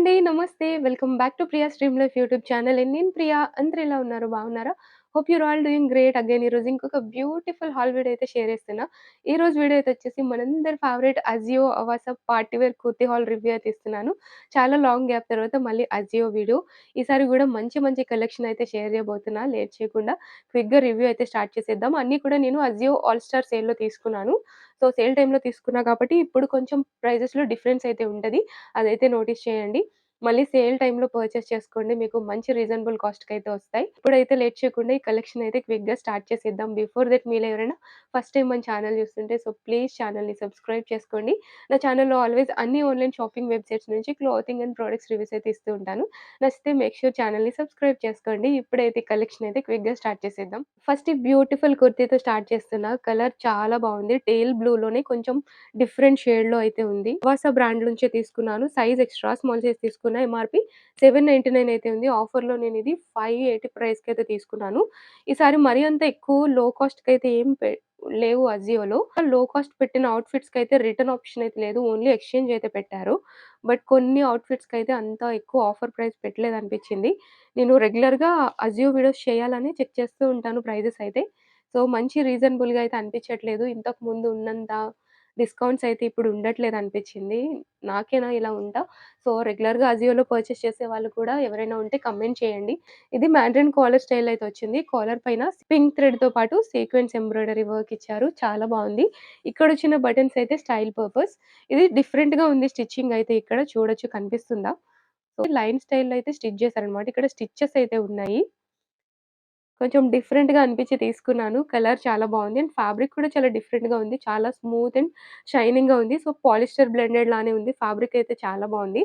అండి. నమస్తే. Welcome back to 'Priya stream life' YouTube channel. And నేను ప్రియా. అందరూ ఎలా ఉన్నారు? బాగున్నారా? Hope you're all doing great. Again ఈరోజు ఇంకొక బ్యూటిఫుల్ హాల్ వీడియో అయితే షేర్ చేస్తున్నా. ఈరోజు వీడియో అయితే వచ్చేసి మనందరి favourite Ajio Avasa party wear kurti haul review అయితే ఇస్తున్నాను. చాలా లాంగ్ గ్యాప్ తర్వాత మళ్ళీ అజియో వీడియో. ఈసారి కూడా మంచి మంచి కలెక్షన్ అయితే షేర్ చేయబోతున్నా. లేట్ చేయకుండా క్విక్‌గా రివ్యూ అయితే స్టార్ట్ చేసేద్దాం. అన్నీ కూడా నేను అజియో ఆల్ స్టార్ సేల్‌లో తీసుకున్నాను. సో, సేల్ టైమ్‌లో తీసుకున్నా కాబట్టి ఇప్పుడు కొంచెం ప్రైజెస్‌లో డిఫరెన్స్ అయితే ఉంటది. అదైతే నోటీస్ చేయండి. మళ్ళీ సేల్ టైమ్‌లో పర్చేస్ చేసుకోండి. మీకు మంచి రీజనబుల్ కాస్ట్‌కైతే వస్తాయి. ఇప్పుడైతే లేట్ చేయకుండా ఈ కలెక్షన్ అయితే క్విక్‌గా స్టార్ట్ చేసేద్దాం. బిఫోర్ దట్ మీలో ఎవరైనా ఫస్ట్ టైమ్ మన ఛానల్ చూస్తుంటే ప్లీజ్ ఛానల్‌ని సబ్స్క్రైబ్ చేసుకోండి. నా ఛానల్‌లో ఆల్వేస్ అన్ని ఆన్‌లైన్ షాపింగ్ వెబ్‌సైట్స్ నుంచి క్లాతింగ్ అండ్ ప్రొడక్ట్స్ రివ్యూస్ అయితే ఇస్తూ ఉంటాను. నచ్చితే మేక్ ష్యూర్ ఛానల్‌ని సబ్స్క్రైబ్ చేసుకోండి. ఇప్పుడైతే కలెక్షన్ అయితే క్విక్‌గా స్టార్ట్ చేసేద్దాం. ఫస్ట్ ఈ బ్యూటిఫుల్ కుర్తీతో స్టార్ట్ చేస్తున్నా. కలర్ చాలా బావుంది. టేల్ బ్లూలోనే కొంచెం డిఫరెంట్ షేడ్‌లో అయితే ఉంది. వాసా బ్రాండ్ నుంచే తీసుకున్నాను. సైజ్ ఎక్స్‌ట్రా స్మాల్ సైజ్ తీసుకున్నా. ఎంఆర్‌పి 799 అయితే ఉంది. ఆఫర్‌లో నేనిది 580 ప్రైస్‌కైతే తీసుకున్నాను. ఈసారి మరీ అంత ఎక్కువ లో కాస్ట్‌కైతే ఏం లేవు అజియోలో. లో కాస్ట్ పెట్టిన అవుట్‌ఫిట్స్‌కైతే రిటర్న్ ఆప్షన్ అయితే లేదు. ఓన్లీ ఎక్స్‌చేంజ్ అయితే పెట్టారు. బట్ కొన్ని అవుట్‌ఫిట్స్‌కైతే అంత ఎక్కువ ఆఫర్ ప్రైస్ పెట్టలేదనిపించింది. నేను రెగ్యులర్‌గా అజియో వీడియోస్ చేయాలని చెక్ చేస్తూ ఉంటాను ప్రైజెస్ అయితే. సో, మంచి రీజనబుల్‌గా అయితే అనిపించట్లేదు. ఇంతకుముందు ఉన్నంత డిస్కౌంట్స్ అయితే ఇప్పుడు ఉండట్లేదనిపించింది. నాకేనా ఇలా ఉందా? సో, రెగ్యులర్‌గా అజియోలో పర్చేస్ చేసే వాళ్ళు కూడా ఎవరైనా ఉంటే కమెంట్ చేయండి. ఇది మ్యాండ్రిన్ కాలర్ స్టైల్ అయితే వచ్చింది. కాలర్ పైన పింక్ థ్రెడ్‌తో పాటు సీక్వెన్స్ ఎంబ్రాయిడరీ వర్క్ ఇచ్చారు. చాలా బావుంది. ఇక్కడొచ్చిన బటన్స్ అయితే స్టైల్ పర్పస్. ఇది డిఫరెంట్‌గా ఉంది స్టిచ్చింగ్ అయితే ఇక్కడ చూడొచ్చు కనిపిస్తుందా? సో, లైన్ స్టైల్‌లో అయితే స్టిచ్ చేశారనమాట. ఇక్కడ స్టిచెస్ అయితే ఉన్నాయి. కొంచెం డిఫరెంట్‌గా అనిపించి తీసుకున్నాను. కలర్ చాలా బావుంది. అండ్ ఫ్యాబ్రిక్ కూడా చాలా డిఫరెంట్‌గా ఉంది. చాలా స్మూత్ అండ్ షైనింగ్‌గా ఉంది. సో, పాలిస్టర్ బ్లెండెడ్ లానే ఉంది. ఫ్యాబ్రిక్ అయితే చాలా బావుంది.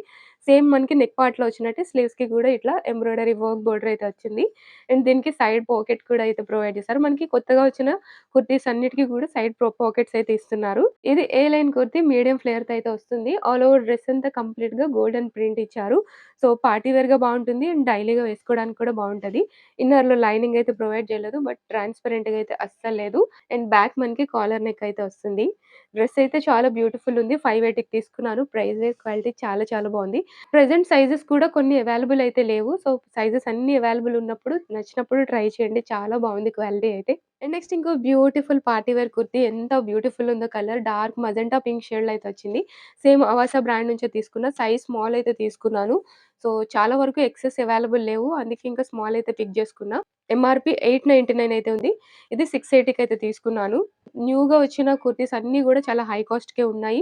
సేమ్ మనకి నెక్ పార్ట్‌లో వచ్చినట్టే స్లీవ్స్‌కి కూడా ఇట్లా ఎంబ్రాయిడరీ వర్క్ బోర్డర్ అయితే వచ్చింది. అండ్ దీనికి సైడ్ పాకెట్ కూడా అయితే ప్రొవైడ్ చేశారు. మనకి కొత్తగా వచ్చిన కుర్తీస్ అన్నిటికి కూడా సైడ్ పాకెట్స్ అయితే ఇస్తున్నారు. ఇది ఏ లైన్ కుర్తీ మీడియం ఫ్లేర్‌తో అయితే వస్తుంది. ఆల్ ఓవర్ డ్రెస్ అంతా కంప్లీట్‌గా గోల్డెన్ ప్రింట్ ఇచ్చారు. సో, పార్టీ వేర్‌గా బావుంటుంది. అండ్ డైలీగా వేసుకోవడానికి కూడా బావుంటది. ఇన్నర్‌లో లైనింగ్ అయితే ప్రొవైడ్ చేయలేదు. బట్ ట్రాన్స్‌పరెంట్‌గా అయితే అస్సలు లేదు. అండ్ బ్యాక్ మనకి కాలర్ నెక్ అయితే వస్తుంది. డ్రెస్ అయితే చాలా బ్యూటిఫుల్ ఉంది. 580కి తీసుకున్నాను. ప్రైస్ క్వాలిటీ చాలా చాలా బావుంది. ప్రెజెంట్ సైజెస్ కూడా కొన్ని అవైలబుల్ అయితే లేవు. సో, సైజెస్ అన్నీ అవైలబుల్ ఉన్నప్పుడు నచ్చినప్పుడు ట్రై చేయండి. చాలా బావుంది క్వాలిటీ అయితే. అండ్ నెక్స్ట్ ఇంకో బ్యూటిఫుల్ పార్టీ వేర్ కుర్తీ ఎంత బ్యూటిఫుల్ ఉందో కలర్ డార్క్ మజెంటా పింక్ షేడ్‌లో అయితే వచ్చింది. సేమ్ అవాసా బ్రాండ్ నుంచే తీసుకున్నా. సైజ్ స్మాల్ అయితే తీసుకున్నాను. సో, చాలా వరకు ఎక్సెస్ అవైలబుల్ లేవు. అందుకే ఇంకా స్మాల్ అయితే పిక్ చేసుకున్నా. ఎంఆర్‌పి 899 అయితే ఉంది. ఇది 680కి అయితే తీసుకున్నాను. న్యూగా వచ్చిన కుర్తీస్ అన్నీ గూడా చాలా హై కాస్ట్‌కే ఉన్నాయి.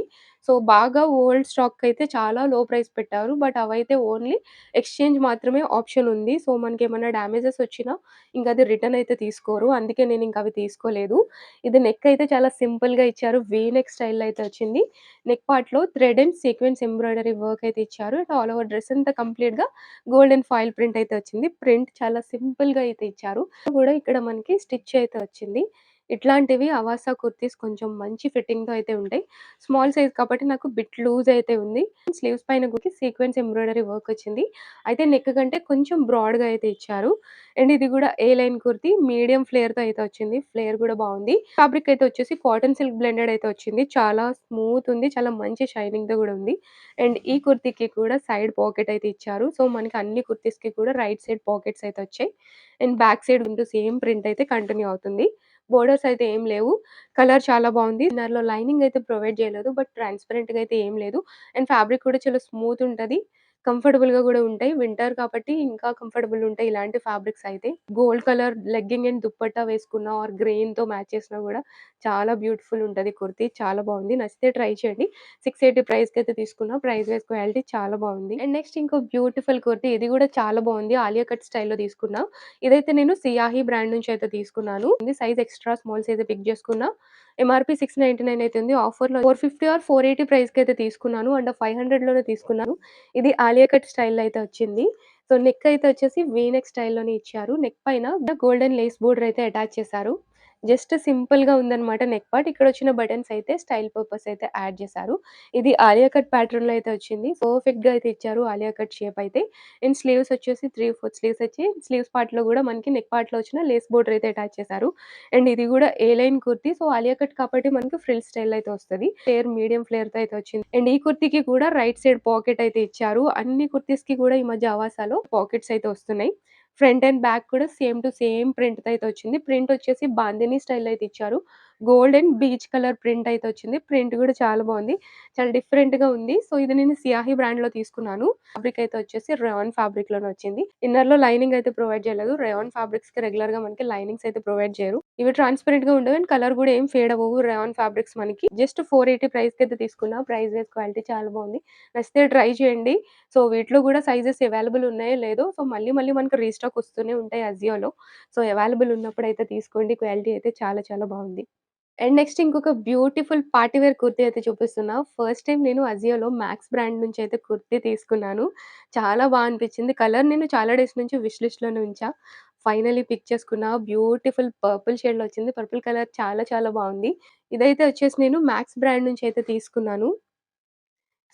సో, బాగా ఓల్డ్ స్టాక్ అయితే చాలా లో ప్రైస్ పెట్టారు. బట్ అవైతే ఓన్లీ ఎక్స్‌చేంజ్ మాత్రమే ఆప్షన్ ఉంది. సో, మనకేమన్నా డ్యామేజెస్ వచ్చినా ఇంక అది రిటర్న్ అయితే తీసుకోరు. అందుకే నేను ఇంక అవి తీసుకోలేదు. ఇది నెక్ అయితే చాలా సింపుల్‌గా ఇచ్చారు. వీ నెక్ స్టైల్‌లో అయితే వచ్చింది. నెక్ పార్ట్‌లో thread and sequence embroidery work అయితే ఇచ్చారు. ఇటు ఆల్ ఓవర్ డ్రెస్ అంతా కంప్లీట్‌గా గోల్డెన్ ఫాయిల్ ప్రింట్ అయితే వచ్చింది. ప్రింట్ చాలా సింపుల్‌గా అయితే ఇచ్చారు. కూడా ఇక్కడ మనకి స్టిచ్ అయితే వచ్చింది. ఇట్లాంటివి అవాసా కుర్తీస్ కొంచెం మంచి ఫిట్టింగ్‌తో అయితే ఉంటాయి. స్మాల్ సైజ్ కాబట్టి నాకు బిట్ లూజ్ అయితే ఉంది. స్లీవ్స్ పైన కూడా సీక్వెన్స్ ఎంబ్రాయిడరీ వర్క్ వచ్చింది. అయితే నెక్ కంటే కొంచెం బ్రాడ్‌గా అయితే ఇచ్చారు. అండ్ ఇది కూడా ఏ లైన్ కుర్తీ మీడియం ఫ్లేర్‌తో అయితే వచ్చింది. ఫ్లేర్ కూడా బావుంది. ఫ్యాబ్రిక్ అయితే వచ్చేసి కాటన్ సిల్క్ బ్లెండెడ్ అయితే వచ్చింది. చాలా స్మూత్ ఉంది. చాలా మంచి షైనింగ్‌తో కూడా ఉంది. అండ్ ఈ కుర్తీకి కూడా సైడ్ పాకెట్ అయితే ఇచ్చారు. సో, మనకి అన్ని కుర్తీస్‌కి కూడా రైట్ సైడ్ పాకెట్స్ అయితే వచ్చాయి. అండ్ బ్యాక్ సైడ్ ఉంటూ సేమ్ ప్రింట్ అయితే కంటిన్యూ అవుతుంది. బోర్డర్స్ అయితే ఏం లేవు. కలర్ చాలా బావుంది. ఇన్నర్‌లో లైనింగ్ అయితే ప్రొవైడ్ చేయలేదు. బట్ ట్రాన్స్‌పరెంట్‌గా అయితే ఏం లేదు. అండ్ ఫ్యాబ్రిక్ కూడా చాలా స్మూత్ ఉంటది. కంఫర్టబుల్‌గా గూడా ఉంటాయి. వింటర్ కాబట్టి ఇంకా కంఫర్టబుల్ ఉంటాయి ఇలాంటి ఫ్యాబ్రిక్స్ అయితే. Gold colour legging and dupatta వేసుకున్న ఆర్ గ్రీన్‌తో మ్యాచ్ చేసినా గూడా చాలా బ్యూటిఫుల్ ఉంటది కుర్తీ. చాలా బావుంది. నచ్చితే ట్రై చేయండి. 680 ప్రైస్‌కైతే తీసుకున్నా. ప్రైస్ వైస్ క్వాలిటీ చాలా బావుంది. అండ్ నెక్స్ట్ ఇంకో బ్యూటిఫుల్ కుర్తీ. ఇది గూడా చాలా బావుంది. ఆలియా కట్ స్టైల్‌లో తీసుకున్నా. ఇదైతే నేను సియాహి బ్రాండ్ నుంచి అయితే తీసుకున్నాను. ఇది సైజ్ ఎక్స్‌ట్రా స్మాల్ సైజే పిక్ చేసుకున్నా. ఎంఆర్‌పి 699 అయితే ఉంది. ఆఫర్‌లో 450 ఆర్ 480 ప్రైస్‌కైతే తీసుకున్నాను. అండ్ 500లోనే తీసుకున్నాను. ఇది ఆలియా కట్ స్టైల్‌లో అయితే వచ్చింది. సో, నెక్ అయితే వచ్చేసి వీ నెక్ స్టైల్‌లోనే ఇచ్చారు. నెక్ పైన గోల్డెన్ లేస్ బోర్డర్ అయితే అటాచ్ చేశారు. జస్ట్ సింపుల్‌గా ఉందనమాట నెక్ పార్ట్. ఇక్కడొచ్చిన బటన్స్ అయితే స్టైల్ పర్పస్ అయితే యాడ్ చేశారు. ఇది ఆలియా కట్ ప్యాటర్న్‌లో అయితే వచ్చింది. పర్ఫెక్ట్‌గా అయితే ఇచ్చారు ఆలియా కట్ షేప్ అయితే. అండ్ స్లీవ్స్ వచ్చేసి 3/4 స్లీవ్స్ వచ్చి స్లీవ్స్ పార్ట్‌లో గూడా మనకి నెక్ పార్ట్‌లో వచ్చిన లేస్ బోర్డర్ అయితే అటాచ్ చేశారు. అండ్ ఇది గూడా A line kurti. So, Alia cut కాబట్టి మనకి ఫ్రిల్ స్టైల్‌లో అయితే వస్తది. ఫ్లేర్ మీడియం ఫ్లేర్‌తో అయితే వచ్చింది. అండ్ ఈ కుర్తీకి కూడా రైట్ సైడ్ పాకెట్ అయితే ఇచ్చారు. అన్ని కుర్తీస్‌కి కూడా ఈ మధ్య అవాసాలో పాకెట్స్ అయితే వస్తున్నాయి. ఫ్రంట్ అండ్ బ్యాక్ కూడా సేమ్ టు సేమ్ ప్రింట్‌తో అయితే వచ్చింది. ప్రింట్ వచ్చేసి బాందిని స్టైల్‌లో అయితే ఇచ్చారు. Gold and beach colour print అయితే వచ్చింది. ప్రింట్ కూడా చాలా బావుంది. చాలా డిఫరెంట్‌గా ఉంది. సో, ఇది నేను సియాహి బ్రాండ్‌లో తీసుకున్నాను. ఫ్యాబ్రిక్ అయితే వచ్చేసి రేయాన్ ఫ్యాబ్రిక్‌లోనే వచ్చింది. ఇన్నర్‌లో లైనింగ్ అయితే ప్రొవైడ్ చేయలేదు. రేయాన్ ఫ్యాబ్రిక్స్‌కి రెగ్యులర్‌గా మనకి లైనింగ్స్ అయితే ప్రొవైడ్ చేయరు. ఇవి ట్రాన్స్‌పరెంట్‌గా ఉండవు అండ్ కలర్ కూడా ఏం ఫేడ్ అవ్వవు. రేయాన్ ఫ్యాబ్రిక్స్ మనకి. జస్ట్ 480 ప్రైస్‌కి అయితే తీసుకున్నా. ప్రైస్ వైస్ క్వాలిటీ చాలా బావుంది. నచ్చితే ట్రై చేయండి. సో, వీటిలో గూడా సైజెస్ అవైలబుల్ ఉన్నాయో లేదో సో, మళ్ళీ మళ్ళీ మనకు రీస్టాక్ వస్తూనే ఉంటాయి అజియోలో. సో, అవైలబుల్ ఉన్నప్పుడైతే తీసుకోండి. క్వాలిటీ అయితే చాలా చాలా బావుంది. అండ్ నెక్స్ట్ ఇంకొక బ్యూటిఫుల్ పార్టీ వేర్ కుర్తీ అయితే చూపిస్తున్నా. ఫస్ట్ టైమ్ నేను అజియోలో మ్యాక్స్ బ్రాండ్ నుంచి అయితే కుర్తీ తీసుకున్నాను. చాలా అనిపించింది. కలర్ నేను చాలా డేస్ నుంచి విష్ లిస్ట్‌లోనే ఉంచా. ఫైనల్లీ పిక్ చేసుకున్నా. బ్యూటిఫుల్ పర్పుల్ షేడ్‌లో వచ్చింది. పర్పుల్ కలర్ చాలా చాలా బావుంది. ఇదైతే వచ్చేసి నేను మ్యాక్స్ బ్రాండ్ నుంచి అయితే తీసుకున్నాను.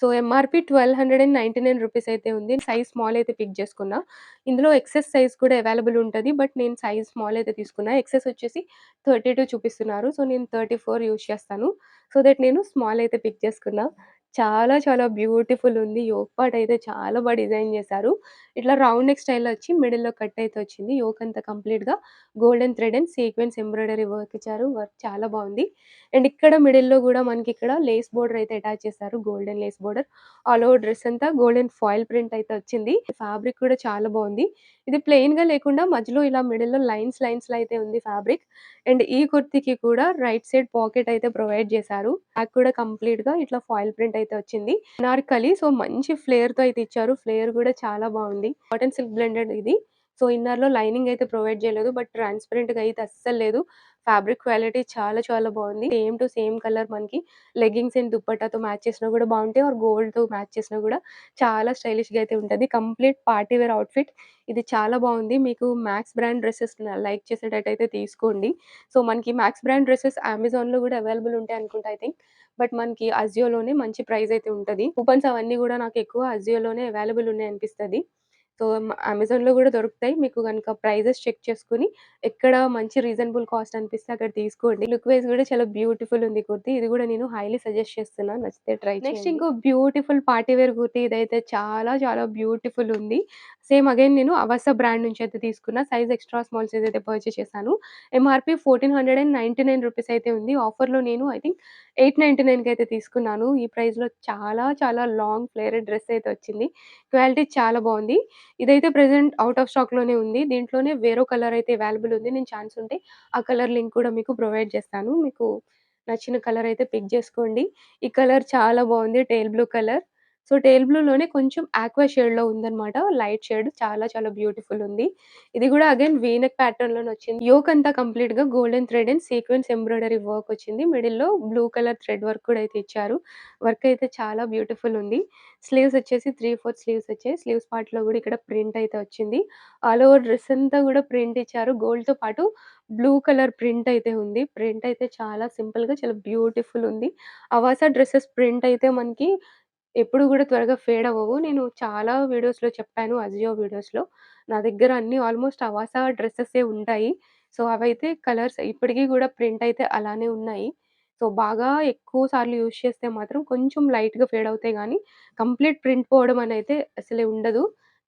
సో, ఎంఆర్‌పీ రూ. 1299 అయితే ఉంది. సైజ్ స్మాల్ అయితే పిక్ చేసుకున్నా. ఇందులో ఎక్సెస్ సైజ్ కూడా అవైలబుల్ ఉంటది. బట్ నేను సైజ్ స్మాల్ అయితే తీసుకున్నా. ఎక్సెస్ వచ్చేసి 32 చూపిస్తున్నారు. సో, నేను 34 యూజ్ చేస్తాను. సో దట్ నేను స్మాల్ అయితే పిక్ చేసుకున్నా. చాలా చాలా బ్యూటిఫుల్ ఉంది. యోక్ పార్ట్ అయితే చాలా డిజైన్ చేశారు. ఇట్లా రౌండ్ నెక్ స్టైల్‌లో వచ్చి మిడిల్‌లో కట్ అయితే వచ్చింది. యోక్ అంతా కంప్లీట్‌గా golden thread and sequence embroidery work ఇచ్చారు. వర్క్ చాలా బావుంది. అండ్ ఇక్కడ మిడిల్‌లో గూడా మనకిక్కడ లేస్ బోర్డర్ అయితే అటాచ్ చేశారు. Golden lace border. All over dress అంతా గోల్డెన్ ఫాయిల్ ప్రింట్ అయితే వచ్చింది. ఫ్యాబ్రిక్ కూడా చాలా బావుంది. ఇది ప్లెయిన్‌గా లేకుండా మధ్యలో ఇలా మిడిల్‌లో లైన్స్‌లో అయితే ఉంది ఫ్యాబ్రిక్. అండ్ ఈ కుర్తీకి కూడా రైట్ సైడ్ పాకెట్ అయితే ప్రొవైడ్ చేశారు. బ్యాక్ కూడా కంప్లీట్‌గా ఇట్లా ఫాయిల్ ప్రింట్ అయితే వచ్చింది. అనార్కలి సో, మంచి ఫ్లేర్‌తో అయితే ఇచ్చారు. ఫ్లేర్ కూడా చాలా బావుంది. కాటన్ సిల్క్ బ్లెండెడ్ ఇది. సో, ఇన్నర్‌లో లైనింగ్ అయితే ప్రొవైడ్ చేయలేదు. బట్ ట్రాన్స్‌పరెంట్‌గా అయితే అస్సలు లేదు. ఫ్యాబ్రిక్ క్వాలిటీ చాలా చాలా బావుంది. సేమ్ టు సేమ్ కలర్ మనకి లెగ్గింగ్స్ అండ్ దుప్పట్టాతో మ్యాచ్ చేసినా గూడా బావుంటాయి. ఆర్ గోల్డ్‌తో మ్యాచ్ చేసినా గూడా చాలా స్టైలిష్‌గా అయితే ఉంటది. Complete party wear outfit. ఇది చాలా బావుంది. మీకు మ్యాక్స్ బ్రాండ్ డ్రెసెస్ లైక్ చేసేటట్టయితే తీసుకోండి. సో, మనకి మ్యాక్స్ బ్రాండ్ డ్రెసెస్ అమెజాన్‌లో గూడా అవైలబుల్ ఉంటాయి అనుకుంటా ఐ థింక్. బట్ మనకి అజియోలోనే మంచి ప్రైస్ అయితే ఉంటది. కూపన్స్ అవన్నీ గూడా నాకెక్కువ అజియోలోనే అవైలబుల్ ఉన్నాయనిపిస్తది. సో, అమెజాన్‌లో గూడా దొరుకుతాయి. మీకు గనుక ప్రైజెస్ చెక్ చేసుకొని, ఎక్కడ మంచి రీజనబుల్ కాస్ట్ అనిపిస్తే అక్కడ తీసుకోండి. లుక్ వైస్ గూడా చాలా బ్యూటిఫుల్ ఉంది కుర్తీ. ఇది గూడా నేను హైలీ సజెస్ట్ చేస్తున్నా. నచ్చితే ట్రై చేయండి. నెక్స్ట్ ఇంకో బ్యూటిఫుల్ పార్టీ వేర్ కుర్తీ ఇదైతే చాలా చాలా బ్యూటిఫుల్ ఉంది. సేమ్ అగైన్ నేను అవస బ్రాండ్ నుంచి అయితే తీసుకున్నా. సైజ్ ఎక్స్‌ట్రా స్మాల్ సైజ్ అయితే పర్చేస్ చేశాను. ఎంఆర్‌పీ రూ. 1499 అయితే ఉంది. ఆఫర్‌లో నేను ఐ థింక్ 899కి అయితే తీసుకున్నాను. ఈ ప్రైస్‌లో చాలా చాలా లాంగ్ ఫ్లేయర్డ్ డ్రెస్ అయితే వచ్చింది. క్వాలిటీ చాలా బావుంది. ఇదైతే ప్రెజెంట్ ఔట్ ఆఫ్ స్టాక్‌లోనే ఉంది. దీంట్లోనే వేరో కలర్ అయితే అవైలబుల్ ఉంది. నేను ఛాన్స్ ఉంటే ఆ కలర్ లింక్ కూడా మీకు ప్రొవైడ్ చేస్తాను. మీకు నచ్చిన కలర్ అయితే పిక్ జేసుకోండి. ఈ కలర్ చాలా బావుంది. టేల్ బ్లూ కలర్. సో, టేల్ బ్లూలోనే కొంచెం ఆక్వా షేడ్‌లో ఉందన్నమాట. లైట్ షేడ్ చాలా చాలా బ్యూటిఫుల్ ఉంది. ఇది గూడా అగైన్ వీ నెక్ ప్యాటర్న్‌లోనే వచ్చింది. యోక్ అంతా కంప్లీట్‌గా golden thread and sequence embroidery work వచ్చింది. మిడిల్‌లో బ్లూ కలర్ థ్రెడ్ వర్క్ కూడా అయితే ఇచ్చారు. వర్క్ అయితే చాలా బ్యూటిఫుల్ ఉంది. స్లీవ్స్ వచ్చేసి 3/4 స్లీవ్స్ వచ్చాయి. స్లీవ్స్ పార్ట్‌లో గూడా ఇక్కడ ప్రింట్ అయితే వచ్చింది. ఆల్ ఓవర్ డ్రెస్ అంతా గూడా ప్రింట్ ఇచ్చారు. గోల్డ్‌తో పాటు బ్లూ కలర్ ప్రింట్ అయితే ఉంది. ప్రింట్ అయితే చాలా సింపుల్‌గా చాలా బ్యూటిఫుల్ ఉంది. అవాసా డ్రెసెస్ ప్రింట్ అయితే మనకి ఎప్పుడు గూడా త్వరగా ఫేడ్ అవ్వవు. నేను చాలా వీడియోస్‌లో చెప్పాను అజియో వీడియోస్‌లో. నా దగ్గర అన్నీ ఆల్‌మోస్ట్ అవాసా డ్రెసెసే ఉంటాయి. సో, అవైతే కలర్స్ ఇప్పటికి గూడా ప్రింట్ అయితే అలానే ఉన్నాయి. సో, బాగా ఎక్కువ సార్లు యూజ్ చేస్తే మాత్రం కొంచెం లైట్‌గా ఫేడ్ అవుతాయి గానీ, కంప్లీట్ ప్రింట్ పోవడం అనైతే అసలే ఉండదు.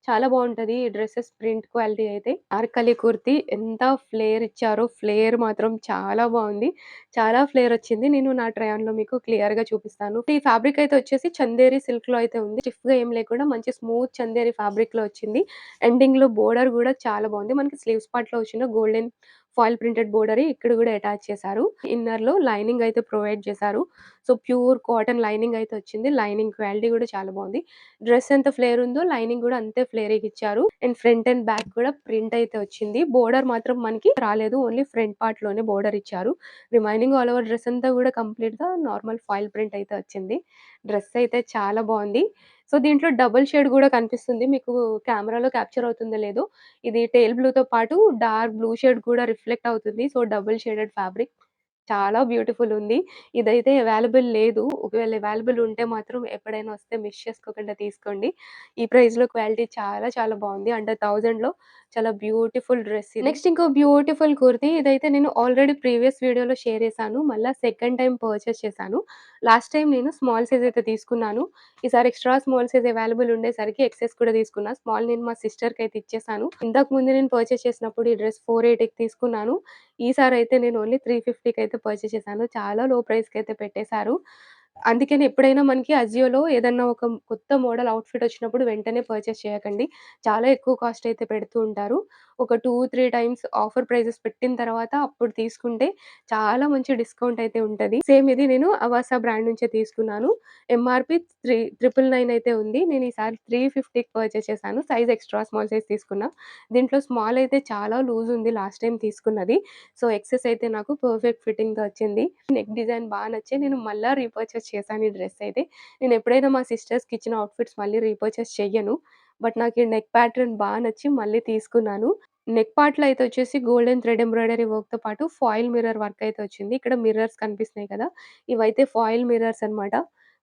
చాలా బావుంటది ఈ డ్రెసెస్ ప్రింట్ క్వాలిటీ అయితే. అనార్కలి కుర్తీ ఎంత ఫ్లేర్ ఇచ్చారో ఫ్లేర్ మాత్రం చాలా బావుంది. చాలా ఫ్లేర్ వచ్చింది. నేను నా ట్రై ఆన్‌లో మీకు క్లియర్‌గా చూపిస్తాను. ఈ ఫ్యాబ్రిక్ అయితే వచ్చేసి చందేరి సిల్క్‌లో అయితే ఉంది. స్టిఫ్‌గా ఏం లేకుండా మంచి స్మూత్ చందేరి ఫ్యాబ్రిక్‌లో వచ్చింది. ఎండింగ్‌లో బోర్డర్ గూడా చాలా బావుంది. మనకి స్లీవ్స్ పార్ట్‌లో వచ్చిన గోల్డెన్ ఫాయిల్ ప్రింటెడ్ బోర్డరే ఇక్కడ గూడా అటాచ్ చేశారు. ఇన్నర్‌లో లైనింగ్ అయితే ప్రొవైడ్ చేశారు. సో, ప్యూర్ కాటన్ లైనింగ్ అయితే వచ్చింది. లైనింగ్ క్వాలిటీ గూడా చాలా బావుంది. డ్రెస్ ఎంత ఫ్లేర్ ఉందో లైనింగ్ గూడా అంతే ఫ్లేరీగా ఇచ్చారు. అండ్ ఫ్రంట్ అండ్ బ్యాక్ కూడా ప్రింట్ అయితే వచ్చింది. బోర్డర్ మాత్రం మనకి రాలేదు. ఓన్లీ ఫ్రంట్ పార్ట్‌లోనే బోర్డర్ ఇచ్చారు. రిమైనింగ్ ఆల్ ఓవర్ డ్రెస్ అంతా గూడా కంప్లీట్‌గా నార్మల్ ఫాయిల్ ప్రింట్ అయితే వచ్చింది. డ్రెస్ అయితే చాలా బావుంది. సో, దీంట్లో డబుల్ షేడ్ గూడా కనిపిస్తుంది. మీకు కెమెరాలో క్యాప్చర్ అవుతుందో లేదో. ఇది టేల్ బ్లూతో పాటు డార్క్ బ్లూ షేడ్ కూడా రిఫ్లెక్ట్ అవుతుంది. So, double shaded fabric. చాలా బ్యూటిఫుల్ ఉంది. ఇదైతే అవైలబుల్ లేదు. ఒకవేళ అవైలబుల్ ఉంటే మాత్రం ఎప్పుడైనా వస్తే మిస్ చేసుకోకుండా తీసుకోండి. ఈ ప్రైస్‌లో క్వాలిటీ చాలా చాలా బావుంది. అండర్ 1000లో చాలా బ్యూటిఫుల్ డ్రెస్ ఇది. నెక్స్ట్ ఇంకో బ్యూటిఫుల్ కుర్తీ. ఇదైతే నేను ఆల్రెడీ ప్రీవియస్ వీడియోలో షేర్ చేశాను. మళ్ళా సెకండ్ టైమ్ పర్చేస్ చేశాను. లాస్ట్ టైమ్ నేను స్మాల్ సైజ్ అయితే తీసుకున్నాను. ఈసారి ఎక్స్‌ట్రా స్మాల్ సైజ్ అవైలబుల్ ఉండేసరికి ఎక్సెస్ కూడా తీసుకున్నా. స్మాల్ నేను మా సిస్టర్‌కయితే ఇచ్చేసాను. ఇంతకు ముందు నేను పర్చేస్ చేసినప్పుడు ఈ డ్రెస్ 480కి తీసుకున్నాను. ఈసారైతే నేను ఓన్లీ 350కయితే పర్చేస్ చేశాను. చాలా లో ప్రైస్‌కయితే పెట్టేశారు. అందుకని ఎప్పుడైనా మనకి అజియోలో ఏదన్నా ఒక కొత్త మోడల్ అవుట్‌ఫిట్ వచ్చినప్పుడు వెంటనే పర్చేస్ చేయకండి. చాలా ఎక్కువ కాస్ట్ అయితే పెడుతూ ఉంటారు. ఒక 2, 3 టైమ్స్ ఆఫర్ ప్రైజెస్ పెట్టిన తర్వాత అప్పుడు తీసుకుంటే చాలా మంచి డిస్కౌంట్ అయితే ఉంటది. సేమ్ ఇది నేను అవాసా బ్రాండ్ నుంచే తీసుకున్నాను. ఎంఆర్‌పి 999 అయితే ఉంది. నేను ఈసారి 350కి పర్చేస్ చేశాను. సైజ్ ఎక్స్‌ట్రా స్మాల్ సైజ్ తీసుకున్నా. దీంట్లో స్మాల్ అయితే చాలా లూజ్ ఉంది లాస్ట్ టైమ్ తీసుకున్నది. సో, ఎక్సెస్ అయితే నాకు పర్ఫెక్ట్ ఫిట్టింగ్‌తో వచ్చింది. నెక్ డిజైన్ బా నచ్చి నేను మళ్ళా రీపర్చేస్ చేశాను ఈ డ్రెస్ అయితే. నేను ఎప్పుడైనా మా సిస్టర్స్‌కి ఇచ్చిన అవుట్‌ఫిట్స్ మళ్ళీ రీపర్చేస్ చెయ్యను. బట్ నాకు ఈ నెక్ ప్యాటర్న్ బా నచ్చి మళ్ళీ తీసుకున్నాను. నెక్ పార్ట్‌లో అయితే వచ్చేసి గోల్డెన్ థ్రెడ్ ఎంబ్రాయిడరీ వర్క్‌తో పాటు ఫాయిల్ మిర్రర్ వర్క్ అయితే వచ్చింది. ఇక్కడ మిర్రర్స్ కనిపిస్తున్నాయి కదా! ఇవైతే ఫాయిల్ మిర్రర్స్ అన్నమాట.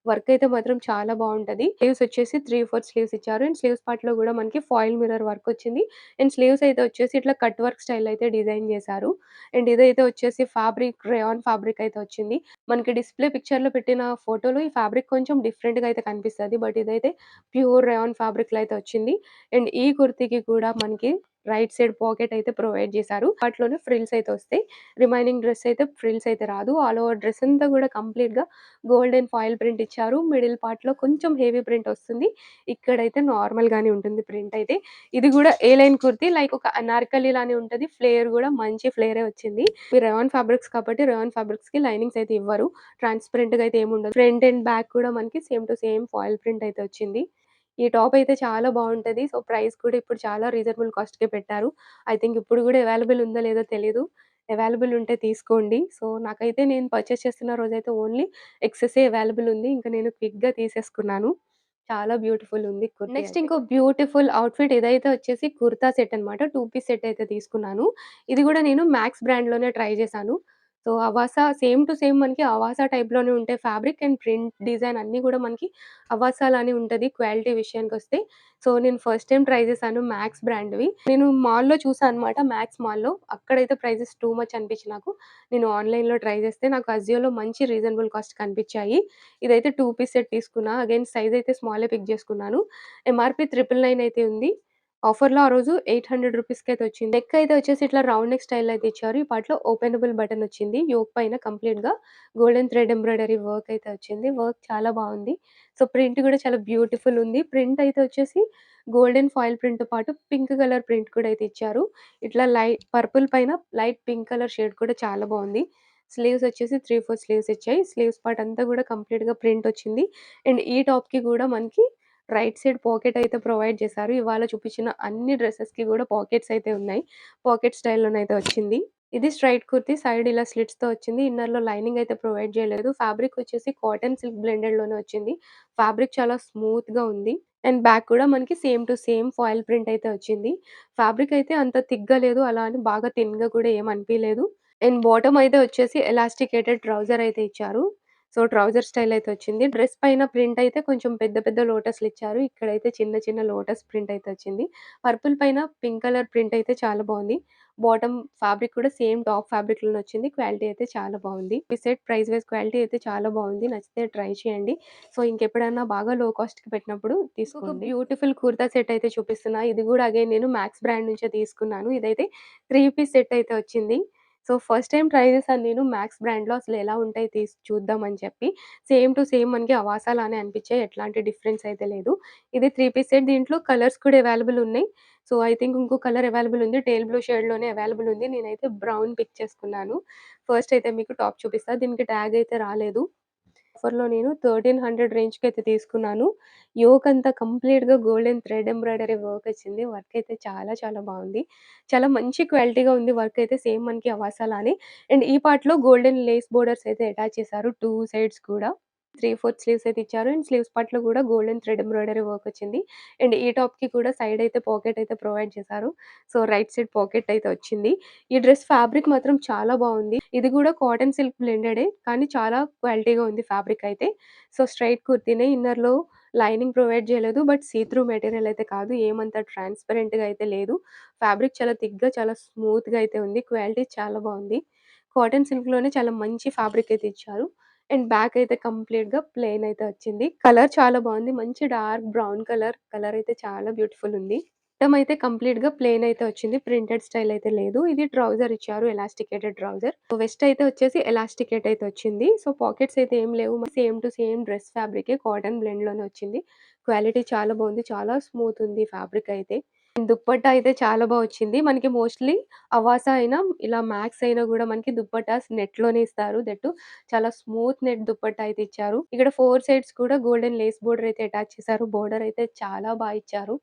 వర్క్ అయితే మాత్రం చాలా బావుంటది. స్లీవ్స్ వచ్చేసి 3/4 స్లీవ్స్ ఇచ్చారు. అండ్ స్లీవ్స్ పార్ట్‌లో గూడా మనకి ఫాయిల్ మిర్రర్ వర్క్ వచ్చింది. అండ్ స్లీవ్స్ అయితే వచ్చేసి ఇట్లా కట్ వర్క్ స్టైల్ అయితే డిజైన్ చేశారు. అండ్ ఇదైతే వచ్చేసి ఫ్యాబ్రిక్ రేయాన్ ఫ్యాబ్రిక్ అయితే వచ్చింది. మనకి డిస్‌ప్లే పిక్చర్‌లో పెట్టిన ఫోటోలో ఈ ఫ్యాబ్రిక్ కొంచెం డిఫరెంట్‌గా అయితే కనిపిస్తది. బట్ ఇదైతే ప్యూర్ రేయాన్ ఫ్యాబ్రిక్‌లో అయితే వచ్చింది. అండ్ ఈ కుర్తీకి కూడా మనకి రైట్ సైడ్ పాకెట్ అయితే ప్రొవైడ్ చేశారు. వాటిలోనే ఫ్రిల్స్ అయితే వస్తాయి. రిమైనింగ్ డ్రెస్ అయితే ఫ్రిల్స్ అయితే రాదు. ఆల్ ఓవర్ డ్రెస్ అంతా కూడా కంప్లీట్‌గా గోల్డెన్ ఫాయిల్ ప్రింట్ ఇచ్చారు. మిడిల్ పార్ట్‌లో కొంచెం హెవీ ప్రింట్ వస్తుంది. ఇక్కడైతే నార్మల్‌గానే ఉంటుంది ప్రింట్ అయితే. ఇది గూడా ఏ లైన్ కుర్తీ లైక్ ఒక అనార్కలి లానే ఉంటది. ఫ్లేర్ గూడా మంచి ఫ్లేరే వచ్చింది. ఇవి రేయాన్ ఫ్యాబ్రిక్స్ కాబట్టి రేయాన్ ఫ్యాబ్రిక్స్‌కి లైనింగ్స్ అయితే ఇవ్వరు. ట్రాన్స్‌పరెంట్‌గా అయితే ఏముండదు. ఫ్రంట్ అండ్ బ్యాక్ కూడా మనకి same to same foil print అయితే వచ్చింది. ఈ టాప్ అయితే చాలా బావుంటది. సో, ప్రైస్ కూడా ఇప్పుడు చాలా రీజనబుల్ కాస్ట్‌కే పెట్టారు. ఐ థింక్ ఇప్పుడు గూడా అవైలబుల్ ఉందో లేదో తెలీదు. అవైలబుల్ ఉంటే తీసుకోండి. సో, నాకైతే నేను పర్చేస్ చేస్తున్న రోజైతే ఓన్లీ ఎక్సెసే అవైలబుల్ ఉంది. ఇంక నేను క్విక్‌గా తీసేసుకున్నాను. చాలా బ్యూటిఫుల్ ఉంది కుర్తీ నెక్స్ట్ అయితే. ఇంకో బ్యూటిఫుల్ అవుట్‌ఫిట్ ఇదైతే వచ్చేసి కుర్తా సెట్ అనమాట. 2 పీస్ సెట్ అయితే తీసుకున్నాను. ఇది గూడా నేను మ్యాక్స్ బ్రాండ్‌లోనే ట్రై చేశాను. So, Avasa same to same మనకి అవాసా టైప్‌లోనే ఉంటాయి ఫ్యాబ్రిక్ అండ్ ప్రింట్ డిజైన్ అన్నీ గూడా మనకి అవాసా లానే ఉంటది క్వాలిటీ విషయానికొస్తే. సో, నేను ఫస్ట్ టైమ్ ట్రై చేశాను మ్యాక్స్ బ్రాండ్‌వి. నేను మాల్‌లో చూసా అనమాట మ్యాక్స్ మాల్‌లో. అక్కడైతే ప్రైజెస్ టూ మచ్ అనిపించి నాకు. నేను ఆన్‌లైన్‌లో ట్రై చేస్తే నాకు అజియోలో మంచి రీజనబుల్ కాస్ట్ కనిపించాయి. ఇదైతే 2 పీస్ సెట్ తీసుకున్నా. అగైన్ సైజ్ అయితే స్మాలే పిక్ చేసుకున్నాను. ఎంఆర్‌పి 999 అయితే ఉంది. ఆఫర్‌లో ఆ రోజు 800 రూపీస్‌కైతే వచ్చింది. నెక్ అయితే వచ్చేసి ఇట్లా రౌండ్ నెక్ స్టైల్‌లో అయితే ఇచ్చారు. ఈ పార్ట్‌లో ఓపెనబుల్ బటన్ వచ్చింది. యోక్ పైన కంప్లీట్‌గా గోల్డెన్ థ్రెడ్ ఎంబ్రాయిడరీ వర్క్ అయితే వచ్చింది. వర్క్ చాలా బావుంది. సో, ప్రింట్ కూడా చాలా బ్యూటిఫుల్ ఉంది. ప్రింట్ అయితే వచ్చేసి గోల్డెన్ ఫాయిల్ ప్రింట్‌తో పాటు పింక్ కలర్ ప్రింట్ కూడా అయితే ఇచ్చారు. ఇట్లా పర్పుల్ పైన లైట్ పింక్ కలర్ షేడ్ కూడా చాలా బావుంది. స్లీవ్స్ వచ్చేసి 3/4 స్లీవ్స్ ఇచ్చాయి. స్లీవ్స్ పార్ట్ అంతా కూడా కంప్లీట్‌గా ప్రింట్ వచ్చింది. అండ్ ఈ టాప్‌కి కూడా మనకి రైట్ సైడ్ పాకెట్ అయితే ప్రొవైడ్ చేశారు. ఇవాళ చూపించిన అన్ని డ్రెసెస్‌కి కూడా పాకెట్స్ అయితే ఉన్నాయి. పాకెట్ స్టైల్‌లోనైతే వచ్చింది. ఇది స్ట్రెయిట్ కుర్తీ సైడ్ ఇలా స్లిట్స్‌తో వచ్చింది. ఇన్నర్‌లో లైనింగ్ అయితే ప్రొవైడ్ చేయలేదు. ఫ్యాబ్రిక్ వచ్చేసి కాటన్ సిల్క్ బ్లెండెడ్‌లోనే వచ్చింది. ఫ్యాబ్రిక్ చాలా స్మూత్‌గా ఉంది. అండ్ బ్యాక్ కూడా మనకి same to same foil print అయితే వచ్చింది. ఫ్యాబ్రిక్ అయితే అంత థిక్‌గా లేదు. అలా అని బాగా థిన్‌గా కూడా ఏమి అనిపియలేదు. అండ్ బాటమ్ అయితే వచ్చేసి ఎలాస్టికేటెడ్ ట్రౌజర్ అయితే ఇచ్చారు. సో, ట్రౌజర్ స్టైల్ అయితే వచ్చింది. డ్రెస్ పైన ప్రింట్ అయితే కొంచెం పెద్ద పెద్ద లోటస్‌లిచ్చారు. ఇక్కడైతే చిన్న చిన్న లోటస్ ప్రింట్ అయితే వచ్చింది. పర్పుల్ పైన పింక్ కలర్ ప్రింట్ అయితే చాలా బావుంది. బాటమ్ ఫ్యాబ్రిక్ కూడా సేమ్ టాప్ ఫ్యాబ్రిక్‌లోనే వచ్చింది. క్వాలిటీ అయితే చాలా బావుంది. ఈ సెట్ ప్రైస్ వైస్ క్వాలిటీ అయితే చాలా బావుంది. నచ్చితే ట్రై చేయండి. సో, ఇంకెప్పుడన్నా బాగా లో కాస్ట్‌కి పెట్టినప్పుడు తీసుకోండి. ఒక బ్యూటిఫుల్ కుర్తా సెట్ అయితే చూపిస్తున్నా. ఇది కూడా అగైన్ నేను మ్యాక్స్ బ్రాండ్ నుంచే తీసుకున్నాను. ఇదైతే 3 పీస్ సెట్ అయితే వచ్చింది. సో, ఫస్ట్ టైమ్ ట్రై చేశాను నేను మ్యాక్స్ బ్రాండ్‌లో అసలెలా ఉంటాయి చూద్దామని చెప్పి. సేమ్ టు సేమ్ మనకి అవాసా లానే అనిపించాయి. ఎట్లాంటి డిఫరెన్స్ అయితే లేదు. ఇది 3 పీస్ సెట్ దీంట్లో కలర్స్ కూడా అవైలబుల్ ఉన్నాయి. సో, ఐ థింక్ ఇంకో కలర్ అవైలబుల్ ఉంది. టేల్ బ్లూ షేడ్‌లోనే అవైలబుల్ ఉంది. నేనైతే బ్రౌన్ పిక్ చేసుకున్నాను. ఫస్ట్ అయితే మీకు టాప్ చూపిస్తా. దీనికి ట్యాగ్ అయితే రాలేదు. ఆఫర్‌లో నేను 1300 రేంజ్‌కైతే తీసుకున్నాను. యోక్ అంతా కంప్లీట్‌గా గోల్డెన్ థ్రెడ్ ఎంబ్రాయిడరీ వర్క్ వచ్చింది. వర్క్ అయితే చాలా చాలా బావుంది. చాలా మంచి క్వాలిటీగా ఉంది వర్క్ అయితే సేమ్ మనకి అవాసా లానే. అండ్ ఈ పార్ట్‌లో గోల్డెన్ లేస్ బోర్డర్స్ అయితే అటాచ్ చేశారు 2 సైడ్స్ కూడా. 3/4 స్లీవ్స్ అయితే ఇచ్చారు. అండ్ స్లీవ్స్ పట్ల కూడా గోల్డెన్ థ్రెడ్ ఎంబ్రాయిడరీ వర్క్ వచ్చింది. అండ్ ఈ టాప్‌కి కూడా సైడ్ అయితే పాకెట్ అయితే ప్రొవైడ్ చేశారు. సో, రైట్ సైడ్ పాకెట్ అయితే వచ్చింది. ఈ డ్రెస్ ఫ్యాబ్రిక్ మాత్రం చాలా బావుంది. ఇది కూడా కాటన్ సిల్క్ బ్లెండెడే కానీ చాలా క్వాలిటీగా ఉంది ఫ్యాబ్రిక్ అయితే. సో, స్ట్రెయిట్ కుర్తీనే ఇన్నర్‌లో లైనింగ్ ప్రొవైడ్ చేయలేదు. బట్ సీ త్రూ మెటీరియల్ అయితే కాదు. ఏమంత ట్రాన్స్‌పరెంట్‌గా అయితే లేదు. ఫ్యాబ్రిక్ చాలా థిక్‌గా చాలా స్మూత్‌గా అయితే ఉంది. క్వాలిటీ చాలా బావుంది. కాటన్ సిల్క్‌లోనే చాలా మంచి ఫ్యాబ్రిక్ అయితే ఇచ్చారు. అండ్ బ్యాక్ అయితే కంప్లీట్‌గా ప్లెయిన్ అయితే వచ్చింది. కలర్ చాలా బావుంది. మంచి డార్క్ బ్రౌన్ కలర్. కలర్ అయితే చాలా బ్యూటిఫుల్ ఉంది. బాటమ్ అయితే కంప్లీట్‌గా ప్లెయిన్ అయితే వచ్చింది. ప్రింటెడ్ స్టైల్ అయితే లేదు. ఇది ట్రౌజర్ ఇచ్చారు. Elasticated trouser. వెస్ట్ అయితే వచ్చేసి ఎలాస్టికేట్ అయితే వచ్చింది. సో, పాకెట్స్ అయితే ఏం లేవు. సేమ్ టు సేమ్ డ్రెస్ ఫ్యాబ్రికే కాటన్ బ్లెండ్‌లోనే వచ్చింది. క్వాలిటీ చాలా బావుంది. చాలా స్మూత్ ఉంది ఫ్యాబ్రిక్ అయితే. దుప్పట్టా అయితే చాలా వచ్చింది. మనకి మోస్ట్‌లీ అవాసా అయినా, ఇలా మ్యాక్స్ అయినా గూడా మనకి దుప్పట్టాస్ నెట్‌లోనే ఇస్తారు. దట్టు చాలా స్మూత్ నెట్ దుప్పట్టా అయితే ఇచ్చారు. ఇక్కడ 4 సైడ్స్ కూడా గోల్డెన్ లేస్ బోర్డర్ అయితే అటాచ్ చేశారు. బోర్డర్ అయితే చాలా ఇచ్చారు.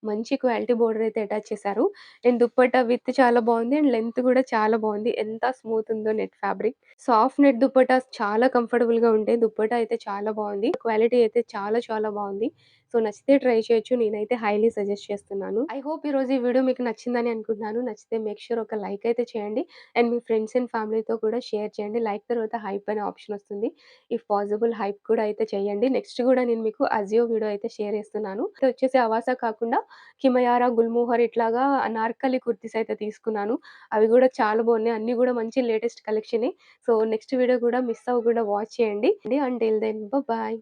మంచి క్వాలిటీ బోర్డర్ అయితే అటాచ్ చేశారు. అండ్ దుప్పట్టా విడ్త్ చాలా బావుంది. అండ్ లెంత్ కూడా చాలా బావుంది. ఎంత స్మూత్ ఉందో net fabric. Soft net dupattas చాలా కంఫర్టబుల్‌గా ఉంటాయి. దుప్పట్టా అయితే చాలా బావుంది. క్వాలిటీ అయితే చాలా బావుంది. సో, నచ్చితే ట్రై చేయొచ్చు. నేనైతే హైలీ సజెస్ట్ చేస్తున్నాను. ఐ హోప్ ఈరోజు ఈ వీడియో మీకు నచ్చిందని అనుకుంటున్నాను. నచ్చితే మేక్ ష్యూర్ ఒక లైక్ అయితే చేయండి. అండ్ మీ ఫ్రెండ్స్ అండ్ ఫ్యామిలీతో కూడా షేర్ చేయండి. లైక్ తర్వాత హైప్ అనే ఆప్షన్ వస్తుంది. ఇఫ్ పాసిబుల్ హైప్ కూడా అయితే చేయండి. నెక్స్ట్ కూడా నేను మీకు అజియో వీడియో అయితే షేర్ చేస్తున్నాను. ఇది వచ్చేసి అవాసా కాకుండా కిమయారా, గుల్మోహర్ ఇట్లాగా అనార్కలి కుర్తీస్ అయితే తీసుకున్నాను. అవి కూడా చాలా బాగున్నాయి. అన్నీ కూడా మంచి లేటెస్ట్ కలెక్షనే. సో, నెక్స్ట్ వీడియో కూడా మిస్ అవ్వకుండా వాచ్ చేయండి. Until then bye.